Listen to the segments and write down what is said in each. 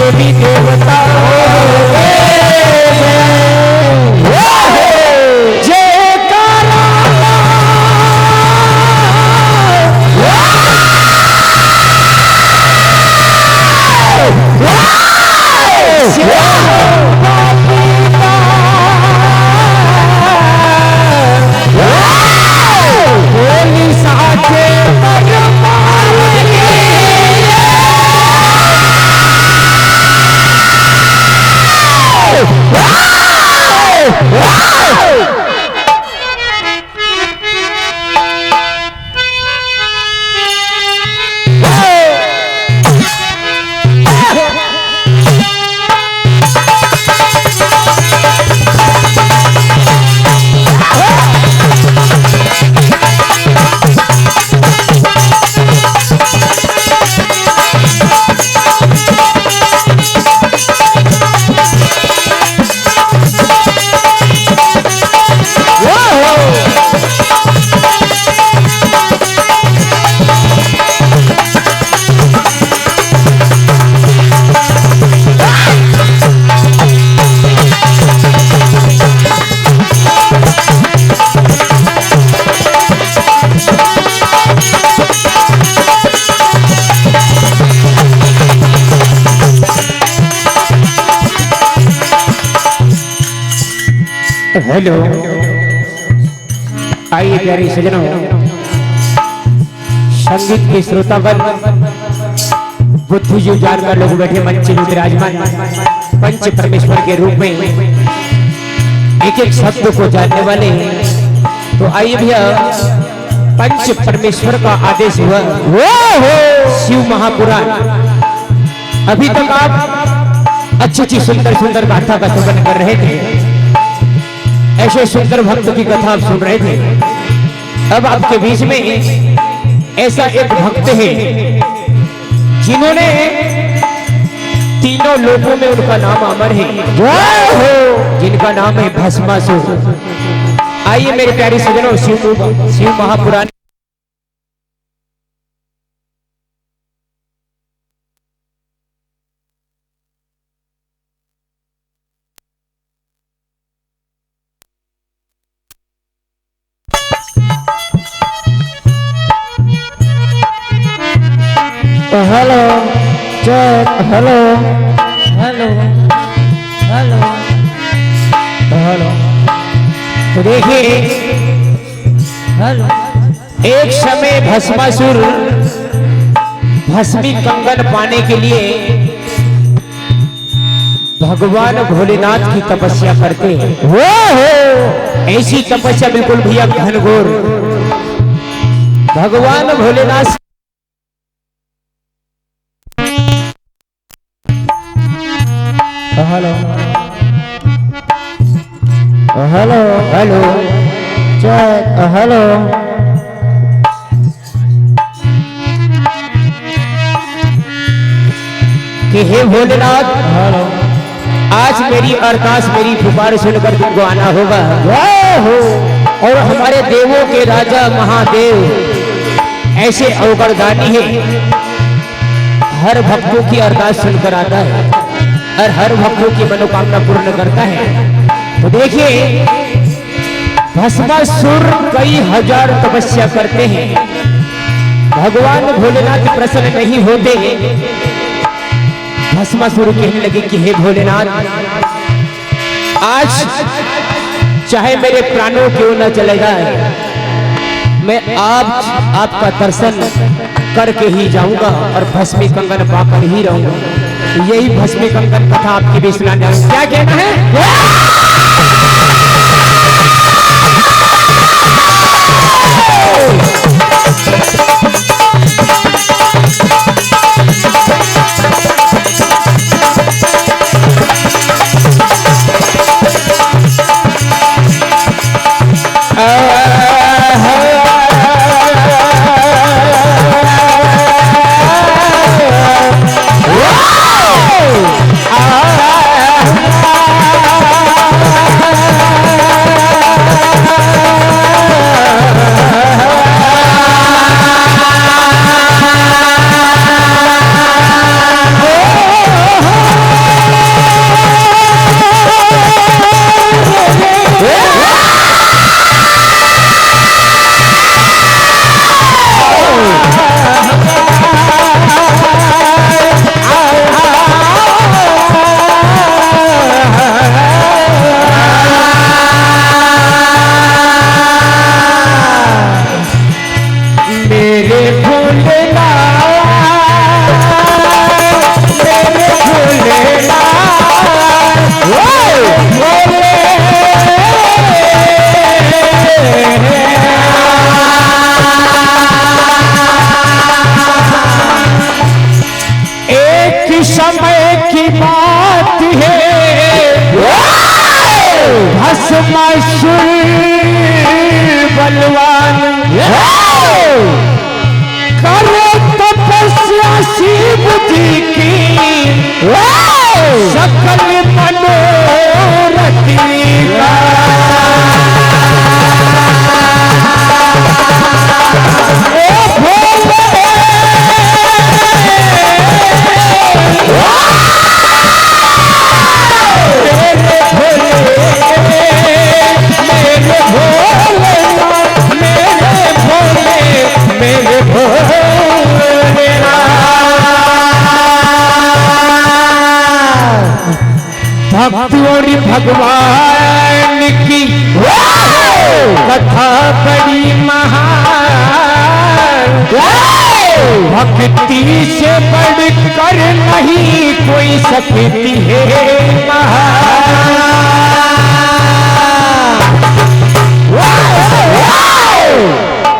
देवी देवता हेलो, आइए प्यारी सजनों, संगीत के श्रोतागण, बुद्धिजीव जानकर लोग बैठे मंच में विराजमान पंच परमेश्वर के रूप में एक एक शब्द को जानने वाले। तो आइए भैया, पंच परमेश्वर का आदेश हुआ शिव महापुराण। अभी तक आप अच्छी अच्छी सुंदर सुंदर गाथा का श्रवण कर रहे थे, ऐसे सुंदर भक्त की कथा आप सुन रहे थे। अब आपके बीच में ऐसा एक भक्त है जिन्होंने तीनों लोकों में उनका नाम अमर है, जिनका नाम है भस्मासुर। आइए मेरे प्यारे सजनों, Shiv Mahapuran hello check, hello hello hello hello. तो देखिए, हेलो, एक समय भस्मासुर भस्मी कंगन पाने के लिए भगवान भोलेनाथ की तपस्या करते हैं। वो हो ऐसी तपस्या बिल्कुल भैया घनघोर। भगवान Bholenath hello hello hello check, hello कि हे भोलेनाथ, हेलो। आज मेरी अरदास, मेरी पुकार सुनकर तुमको आना होगा। और हमारे देवों के राजा महादेव ऐसे अवगरदानी है, हर भक्तों की अरदास सुनकर आता है और हर भक्तों की मनोकामना पूर्ण करता है। तो देखिए, भस्मासुर कई हजार तपस्या करते हैं, भगवान भोलेनाथ प्रसन्न नहीं होते। भस्मासुर कहने लगे कि हे भोलेनाथ, आज चाहे मेरे प्राणों क्यों न चले जाए, मैं आपका दर्शन करके ही जाऊंगा और भस्मी कंगन पाकर ही रहूंगा। यही भस्मी कंगन कथा आपके बीच में क्या कहना है? भक्ति और भगवान की कथा बड़ी महान, भक्ति से बढ़कर नहीं कोई शक्ति है महान।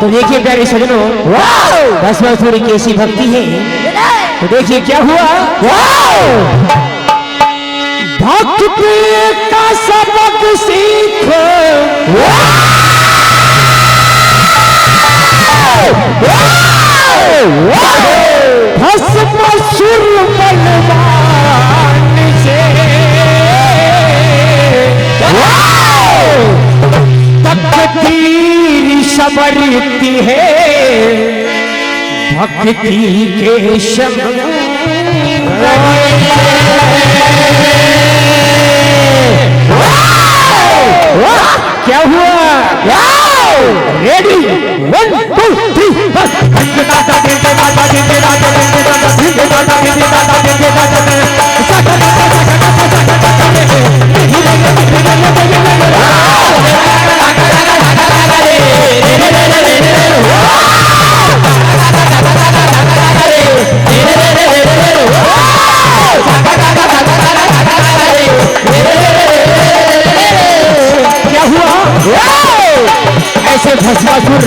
तो देखिए प्यारे सजनों, भस्मासुर की ऐसी भक्ति है। तो देखिए क्या हुआ। भक्ति का सबक सीखो, भस्मासुर बलवान से तकदीर संवरती है भक्ति के शब्द। क्या हुआ। रेडी 1 2 3 बस। ऐसे भस्मासुर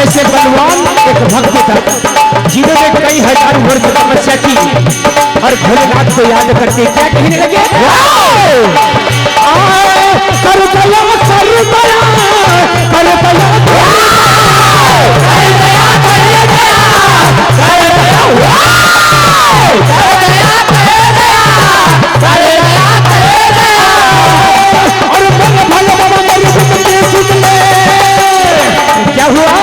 ऐसे बलवान एक भक्त था जिन्होंने कई हजारों वर्ष तपस्या की और भोलेनाथ को याद करते क्या कहने लगे। कर दया कर दया कर दया क्या हुआ।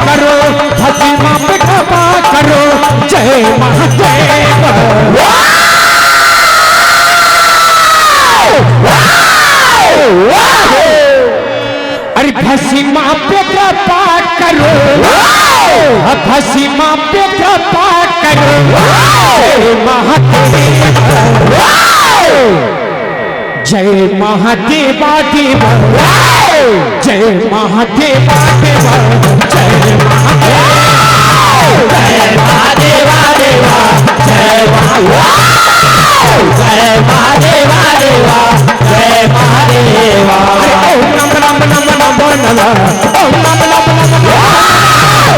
करो हसीमा पे कृपा करो जय महादेव। अरे हसीमा पे कृपा करो, हसीमा पे कृपा करो जय महादेव। जय महादेवा देवा जय महादेवा देवा जय महादेवा देवा जय महादेवा देवा जय महादेवा। ओम नम नम नम नमो नमः ओम नम नम नम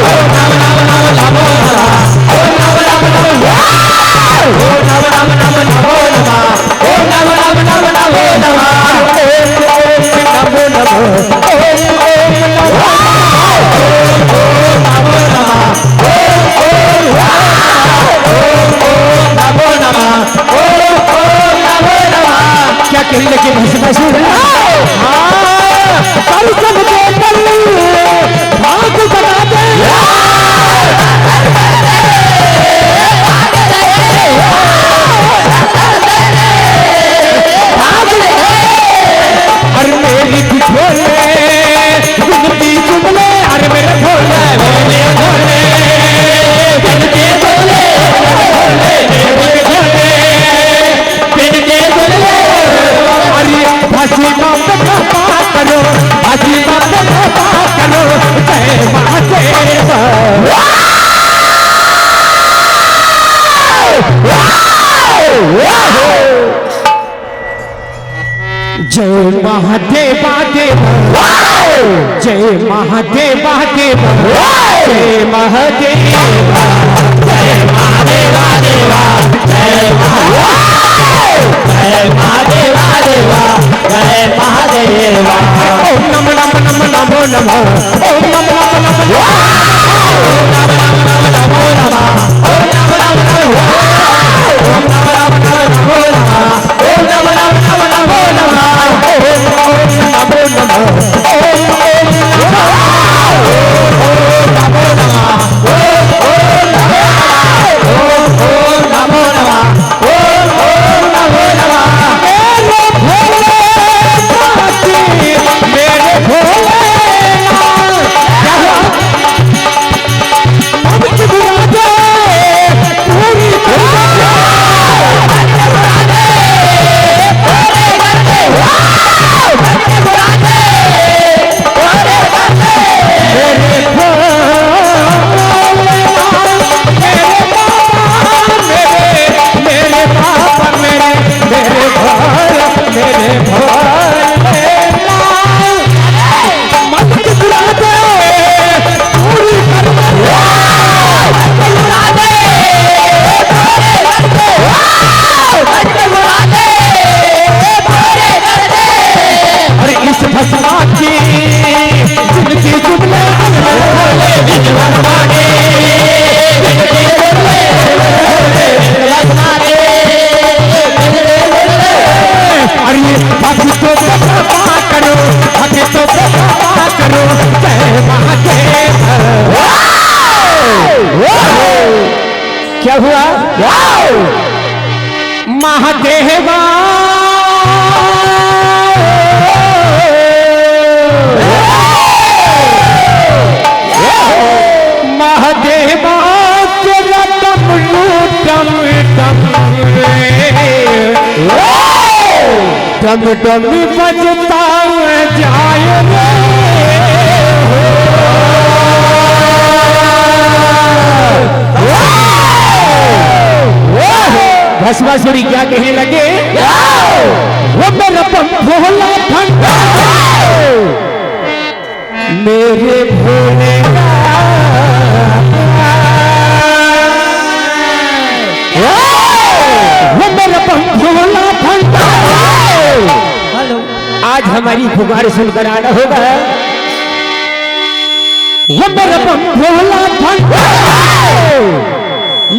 ओम नम नम नम नमो नमः ओम नम नम नम ओम नम नम नम नमो नमः ओम नम नम नम नमो नमः ओम नमो नमः ओम क्या कहने लगे भस्मासुर। कल सब के कल भाग बना दे। अरे मेरी झोले गुजरती जुमले अरे मेरे झोले मेरे झोले बिनते झोले मेरे झोले बिनते झोले। अरे हसीमा पे कृपा करो हसीमा पे कृपा करो जय महादेव। जय महादेवा देवा जय महादेवा देवा जय महादेवा जय महादेवा देवा जय महादेवा देवा जय महादेवा। ओम नम नम नम नमो नमः ओम नम नम नम ओम नम नम नम नमो नमः ओम नम नम नम ओम नम नम नम नमो नमः ओम नम नम नम नमो नमः ओम नमो नमः ओम नमो नमः क्या हुआ? महादेवा महादेवा तेरा टम टम बजता जाए भस्मासुरी क्या कहने लगे? वो मेरा भोला भंडा मेरे भोले वो मेरा भोला भंडा। आज हमारी पुकार सुनकर आना होगा। वो मेरा भोला भंडा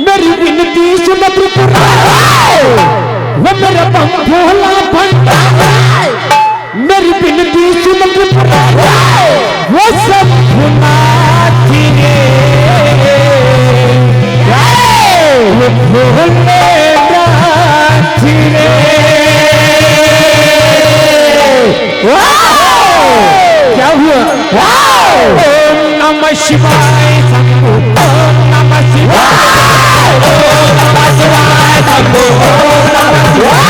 मेरी विनती सुन त्रिपुरारी। वो मेरा भोला भंडा मेरी विनती सुन त्रिपुरारी। वो सब भुनाथी रे वो भोलेनाथी रे। क्या हुआ? ओम नमः शिवाय शंभो ओम नमः शिवाय ओम नमः शिवाय शंभो ओम नमः शिवाय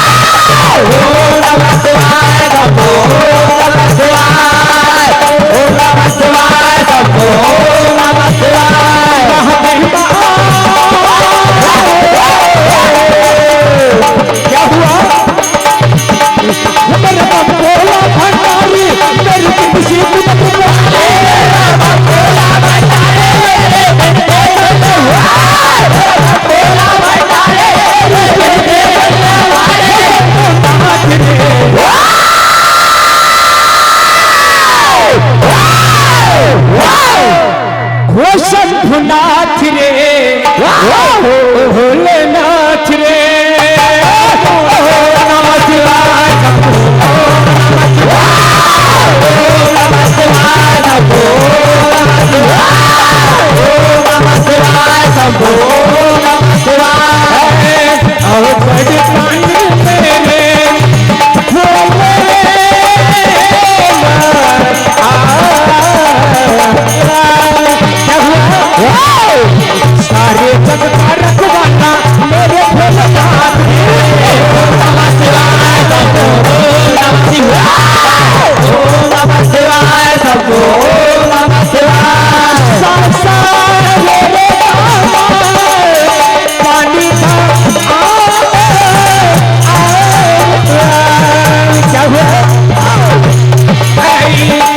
ओम नमः शिवाय शंभो ओम नमः शिवाय ओम नमः शिवाय शंभो ओम नमः शिवाय। क्या हुआ? मेरे भोला भंडारी मेरी किसी शंभुनाथ रे भोलेनाथ रे। नमः शिवाय नमः शिवाय शंभो नमः शिवाय शंभो नमः शिवाय। और बड़े मेरे सारे जग का रखवाला मेरे भोलेनाथ नमः शिवाय शंभो नमः शिवाय नमः शिवाय शंभो नमः शिवाय। पानी क्या हुआ?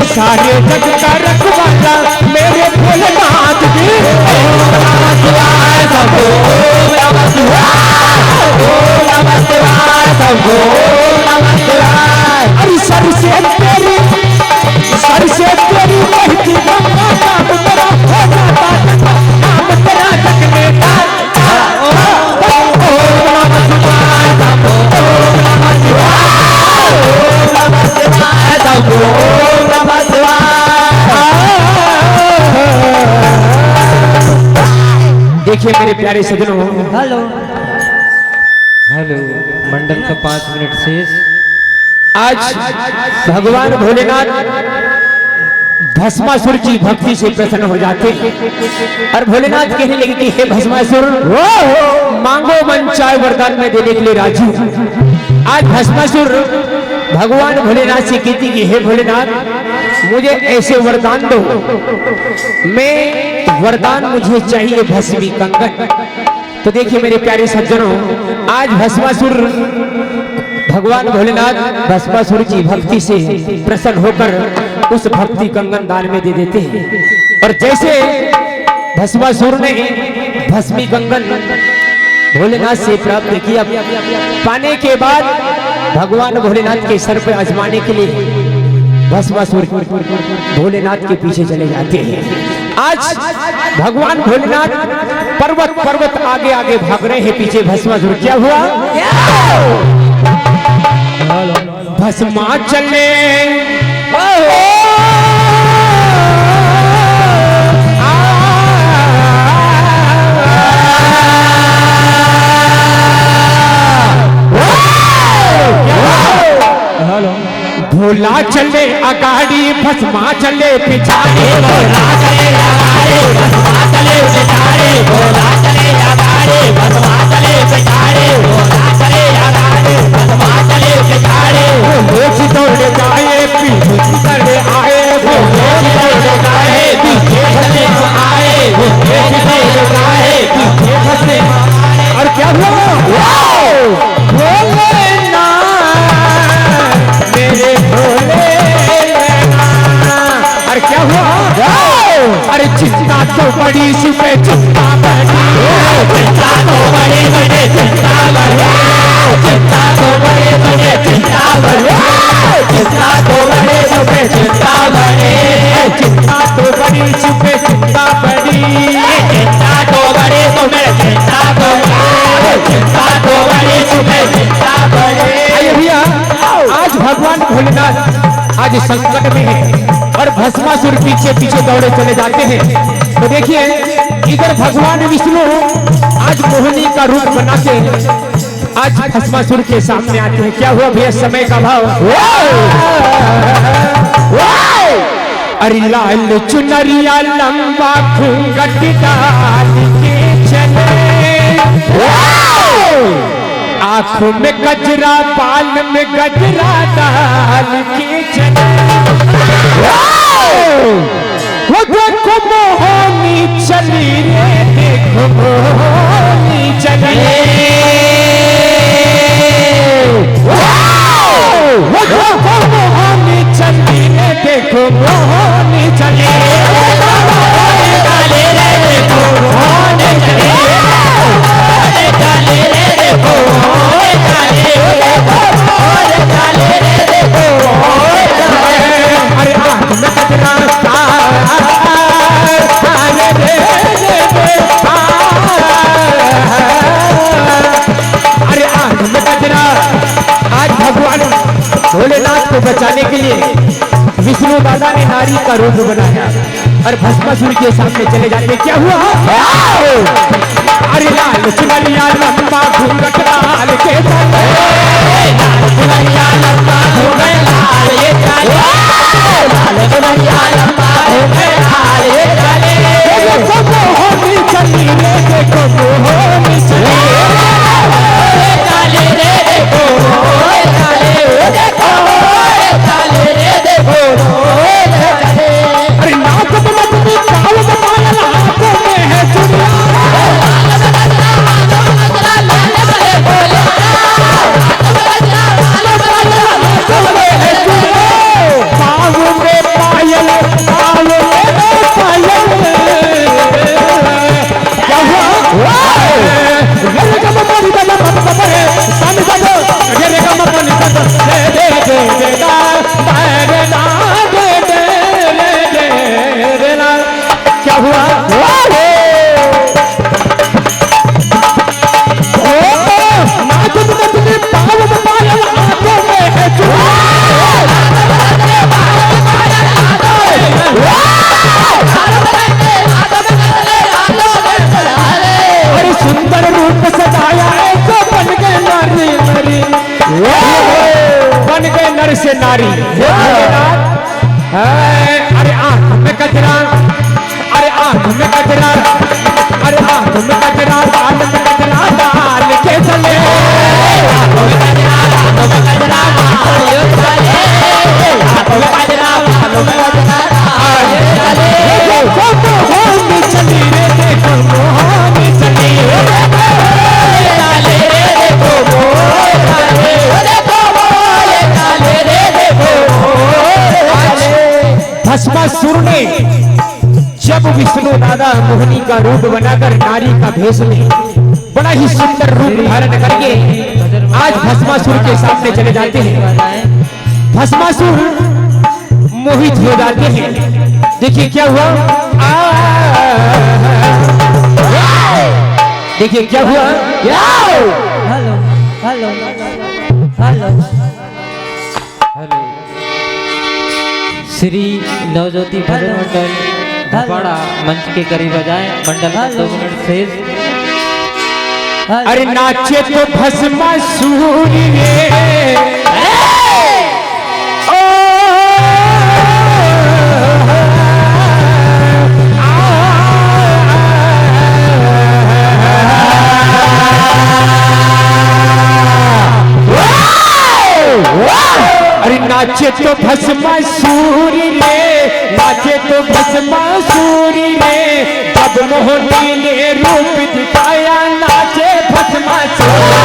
सारे जग का रखवाला मेरे भोलेनाथ जी नमः शिवाय शंभो नमः शिवाय नमः शिवाय शंभो नमः शिवाय। अरे सर से तेरी बहती गंगा नाम तेरा हो जाता नाम तेरा जग में ओम नमः शिवाय शंभो नमः शिवाय नमः शिवाय शंभो नमः शिवाय। देखिए मेरे प्यारे सज्जनों। Hello hello. मंडल का 5 मिनट शेष। आज भगवान भोलेनाथ भस्मासुर की भक्ति से प्रसन्न हो जाते हैं और भोलेनाथ कहने लगे कि हे भस्मासुर मांगो मन चाहे वरदान में देने के लिए राजी। आज भस्मासुर भगवान भोलेनाथ से कहती कि हे भोलेनाथ मुझे ऐसे वरदान दो। मैं वरदान मुझे चाहिए भस्मी कंगन। तो देखिए मेरे प्यारे सज्जनों आज भस्मासुर भगवान भोलेनाथ भस्मासुर की भक्ति से प्रसन्न होकर उस भक्ति कंगन दान में दे देते हैं। और जैसे भस्मासुर ने भस्मी कंगन भोलेनाथ से प्राप्त किया पाने के बाद भगवान भोलेनाथ के सर पर आजमाने के लिए भस्मासुर भोलेनाथ के पीछे चले जाते हैं। आज भगवान भोलेनाथ पर्वत आगे आगे भाग रहे हैं, पीछे भस्मासुर। क्या हुआ? भस्मा चले अगाड़ी भस्मा चले पिछाड़ी भोला चले अगाड़ी भस्मा चले पिछाड़ी भोला चले अगाड़ी भस्मा चले पिछाड़ी भोला चले अगाड़ी भस्मा चले पिछाड़ी लोग दौड़ जाए पीछे चले आए लोग दौड़ जाए पीछे चले आए लोग दौड़ जाए पीछे चले और क्या हुआ मेरे भोले अरे क्या हुआ अरे चिंता तो बड़ी सुबह चिंता बड़ी चिंता तो बड़ी बड़े चिंता बड़ी चिंता तो बड़े बड़े चिंता बड़ी चिंता तो बड़े सुबह चिंता बड़ी चिंता तो बड़ी सुबह चिंता बड़ी चिंता तो बड़े सुबह चिंता बड़ी चिंता तो बड़ी सुबह चिंता बड़ी आइए भैया आज भगवान भोलेनाथ आज संकट में है और भस्मासुर पीछे पीछे दौड़े चले जाते हैं। तो देखिए इधर भगवान विष्णु आज मोहिनी का रूप बना के आज भस्मासुर के सामने आते हैं। क्या हुआ भैया समय का भाव अरे लाल चुनरिया लंबा घूंघट डाल के चले आंखों में गजरा बाल में गजरा डाल के चले वो देखो मोहिनी चली रे देखो मोहिनी चली वो देखो मोहिनी चली रे देखो मोहिनी चली डाले रे देखो मोहिनी चली डाले रे देखो अरे आंख में गजरा अरे आंख में गजरा आज भगवान भोलेनाथ को बचाने के लिए विष्णु दादा ने नारी का रूप बनाया और भस्मासुर के सामने चले जाते। क्या हुआ अरे लाल चुनरिया लंबा घूंघट डाल के चले लाल चुनरिया लंबा घूंघट डाल के चले लाल चुनरिया लंबा घूंघट डाल के चले देखो मोहिनी चली रे देखो मोहिनी चली डाले रे देखो डाले देखो डाले रे देखो अरे नाक में मटकी काल में माला आंखों में है चुनिया क्या हुआ अरे सुंदर रूप सजाया ऐसा बन गए नारी नारी बन गए नर से नारी। अरे आंख में गजरा अरे आंख में गजरा अरे आंख में गजरा बाल में गजरा डाल के चले आंख में गजरा बाल में गजरा मोहिनी चली रे देखो मोहिनी चली भस्मासुर ने जब विष्णु दादा मोहिनी का रूप बनाकर नारी का भेष में बड़ा ही सुंदर रूप धारण करके आज भस्मासुर के सामने चले जाते हैं। भस्मासुर मोहित हो जाते हैं। देखिए क्या हुआ देखिए क्या हुआ hello hello hello hello Shri Navjyoti Bhajan Mandal Dhapada मंच के करीब आ जाए। मंडल का 2 मिनट शेष। अरे नाचे तो भस्मासुर रे ओ नाचे तो भस्मासुर रे, नाचे तो भस्मासुर रे, जब मोहनी ने रूप दिखाया नाचे भस्मासुर रे,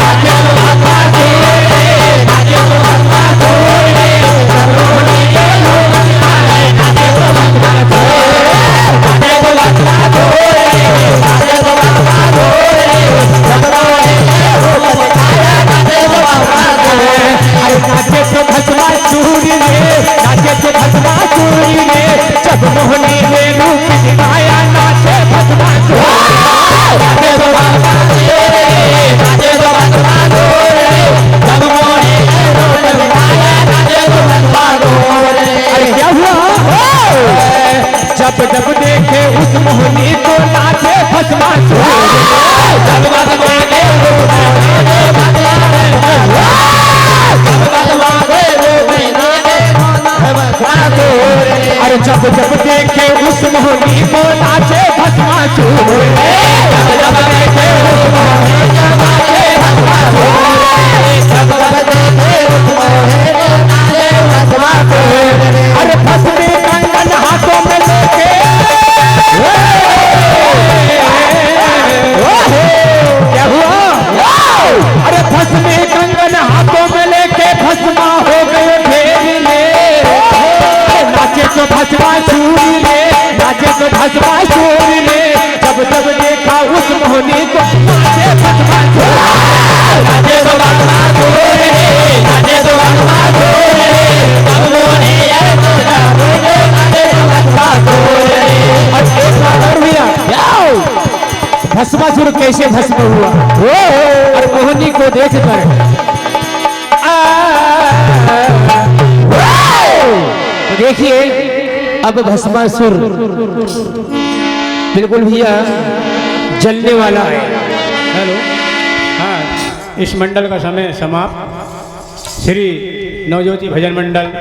नाचे तो भस्मासुर रे, नाचे तो भस्मासुर रे, जब मोहनी ने रूप दिखाया नाचे तो भस्मासुर रे, नाचे तो भस्मासुर रे, नाचे तो भस्मासुर रे, जब मोहनी ने रूप दिखाया नाचे तो भस्मासुर रे, नाचे तो भस्मासुर रे, नाचे तो भस्मासुर रे, जब मोहनी ने रूप दिखाया नाचे भस्मासुर रे, नाचे तो भस्मासुर रे, नाचे तो भस्मासुर रे, जब मोहनी ने रूप दिखाया नाचे तो भस्मासुर रे। अरे क्या हुआ? जब जब देखे उस मोहनी को नाचे भस्मासुर रे, जब जब देखे उस मोहनी को नाचे अरे जब जब देखे उस मोहनी को नाचे भस्मासुर रे, जब जब देखे उस मोहनी को नाचे भस्मासुर रे, जब जब देखे उस मोहनी को नाचे भस्मासुर रे। अरे भस्मी कंगन हाथों में लेके क्या हुआ? अरे भस्मी कंगन हाथों में लेके भस्मा हो गए घेर में, नाचे तो भस्मासुर रे, नाचे तो भस्मासुर रे, जब जब देखा उस मोहनी को नाचे भस्मासुर रे, नाचे तो भस्मासुर रे, नाचे तो भस्मासुर रे, जब मोहनी नाचे तो भस्मासुर रे। और एक बात और भैया, भस्मासुर कैसे भस्म हुआ? और मोहनी को देखकर तो देखिए अब भस्मासुर बिल्कुल भैया जलने वाला है। हेलो, हाँ, इस मंडल का समय समाप्त। श्री नवज्योति भजन मंडल